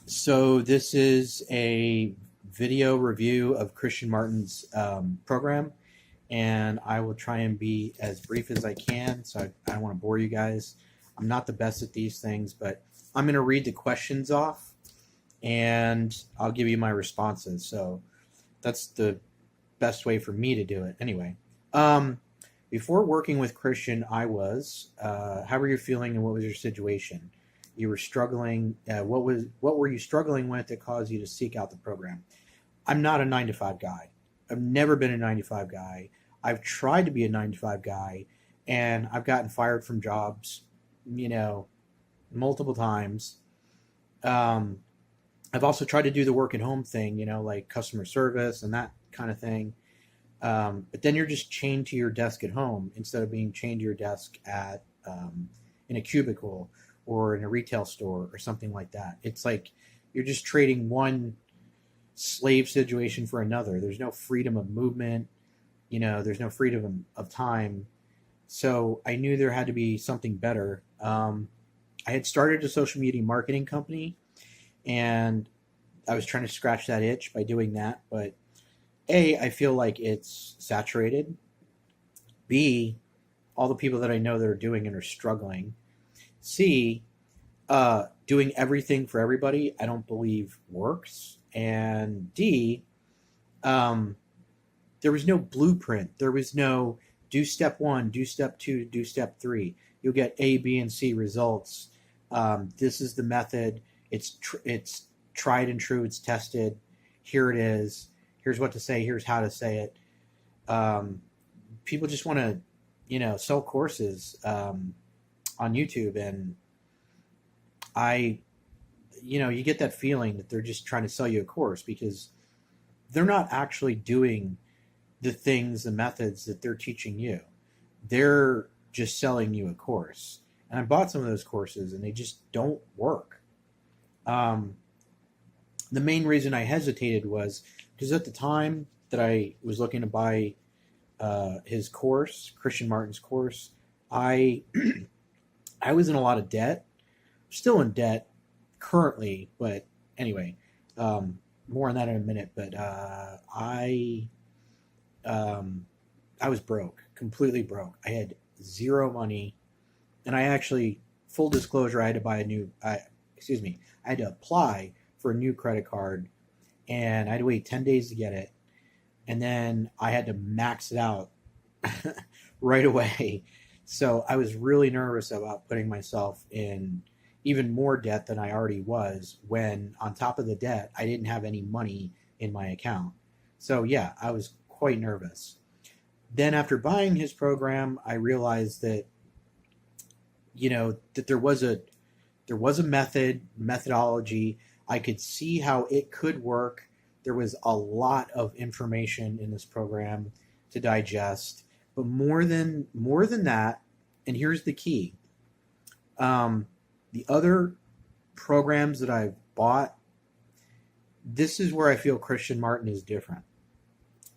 So this is a video review of Christian Martin's program, and I will try and be as brief as I can. So I don't want to bore you guys. I'm not the best at these things, but I'm going to read the questions off, and I'll give you my responses. So that's the best way for me to do it. Anyway, um, before working with Christian, I was. How were you feeling, and what was your situation? You were struggling. What were you struggling with that caused you to seek out the program? I'm not a 9 to 5 guy. I've never been a 9 to 5 guy. I've tried to be a 9 to 5 guy, and I've gotten fired from jobs, you know, multiple times. Um, I've also tried to do the work at home thing, like customer service and that kind of thing. But then you're just chained to your desk at home instead of being chained to your desk at in a cubicle or in a retail store or something like that. It's like you're just trading one slave situation for another. There's no freedom of movement. There's no freedom of time. So I knew there had to be something better. I had started a social media marketing company, and I was trying to scratch that itch by doing that. But A, I feel like it's saturated. B, all the people that I know that are doing it are struggling. C, doing everything for everybody, I don't believe works. And D, um, there was no blueprint. There was no do step one, do step two, do step three. You'll get A, B, and C results. This is the method. It's tried and true. It's tested. Here it is. Here's what to say. Here's how to say it. People just want to, sell courses on YouTube, and you get that feeling that they're just trying to sell you a course because they're not actually doing the things, the methods that they're teaching you. They're just selling you a course. And I bought some of those courses, and they just don't work. Um, the main reason I hesitated was because at the time that I was looking to buy his course, Christian Martin's course, I I was in a lot of debt. Still in debt currently, but anyway, more on that in a minute. But um, I was broke, completely broke. I had zero money, and I actually, full disclosure, I had to buy a new. I had to apply for a new credit card, and I had to wait 10 days to get it, and then I had to max it out right away. So I was really nervous about putting myself in even more debt than I already was, when on top of the debt, I didn't have any money in my account. So yeah, I was quite nervous. Then after buying his program, I realized that that there was a methodology. I could see how it could work. There was a lot of information in this program to digest, but more than that, and here's the key: um, the other programs that I've bought, this is where I feel Christian Martin is different.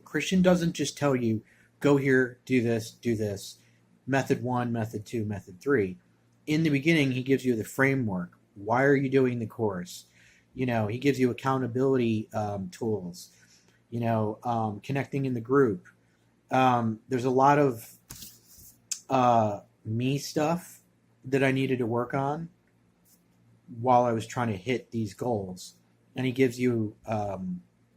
Christian doesn't just tell you, go here, do this, method one, method two, method three. In the beginning, he gives you the framework. Why are you doing the course? He gives you accountability tools, connecting in the group. There's a lot of me stuff that I needed to work on while I was trying to hit these goals. And he gives you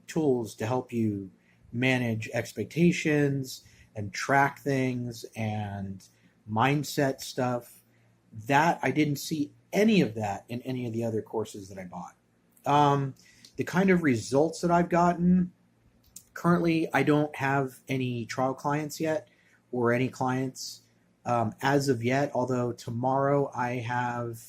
tools to help you manage expectations and track things and mindset stuff. That I didn't see any of that in any of the other courses that I bought. The kind of results that I've gotten currently, I don't have any trial clients yet, or any clients as of yet. Although tomorrow I have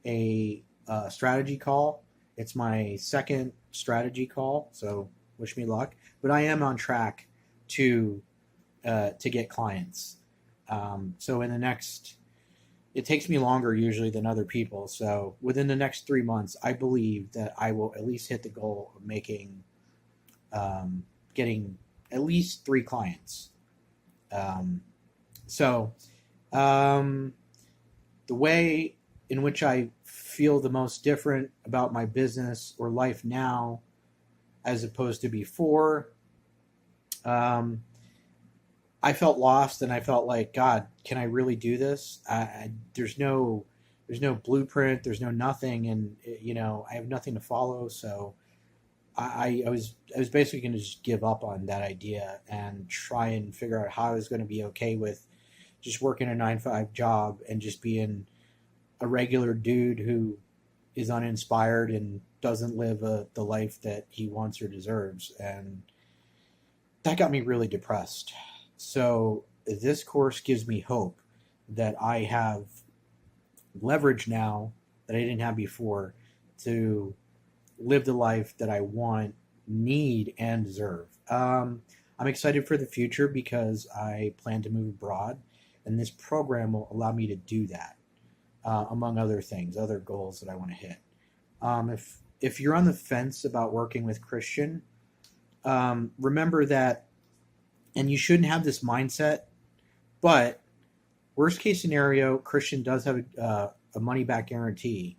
a strategy call. It's my second strategy call, so wish me luck. But I am on track to get clients. So in the next, it takes me longer usually than other people. So within the next 3 months, I believe that I will at least hit the goal of getting at least 3 clients. Um, so um, the way in which I feel the most different about my business or life now as opposed to before. Um, I felt lost, and I felt like, God, can I really do this? There's no blueprint, there's no nothing, and I have nothing to follow. So I was basically going to just give up on that idea and try and figure out how I was going to be okay with just working a 9 to 5 job and just being a regular dude who is uninspired and doesn't live the life that he wants or deserves. And that got me really depressed. So this course gives me hope that I have leverage now that I didn't have before to live the life that I want, need, and deserve. I'm excited for the future because I plan to move abroad, and this program will allow me to do that, among other things, other goals that I want to hit. If you're on the fence about working with Christian, remember that, and you shouldn't have this mindset, but worst case scenario, Christian does have a money back guarantee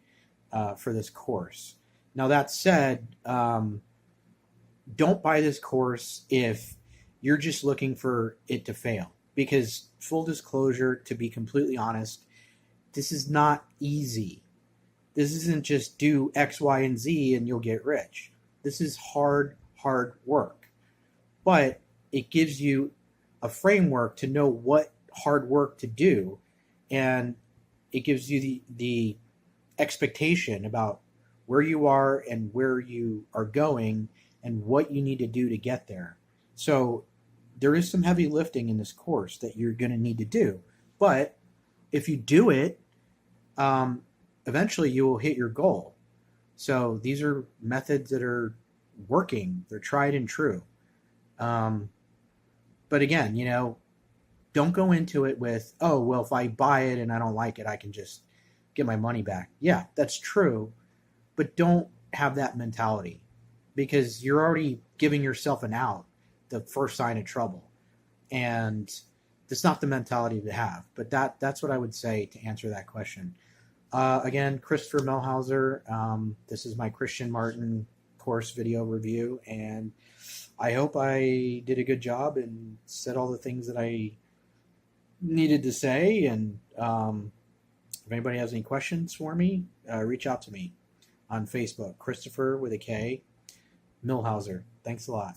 for this course. Now, that said, don't buy this course if you're just looking for it to fail. Because, full disclosure, to be completely honest, this is not easy. This isn't just do X, Y, and Z and you'll get rich. This is hard work. But it gives you a framework to know what hard work to do, and it gives you the expectation about where you are and where you are going and what you need to do to get there. So there is some heavy lifting in this course that you're going to need to do. But if you do it, eventually you will hit your goal. So these are methods that are working. They're tried and true. But again, don't go into it with, oh, well, if I buy it and I don't like it, I can just get my money back. Yeah, that's true. But don't have that mentality, because you're already giving yourself an out, the first sign of trouble. And that's not the mentality to have. But that's what I would say to answer that question. Again, KristoferMilhauser. This is my Christian Martin course video review, and I hope I did a good job and said all the things that I needed to say. And if anybody has any questions for me, reach out to me on Facebook, Christopher with a K, Milhauser. Thanks a lot.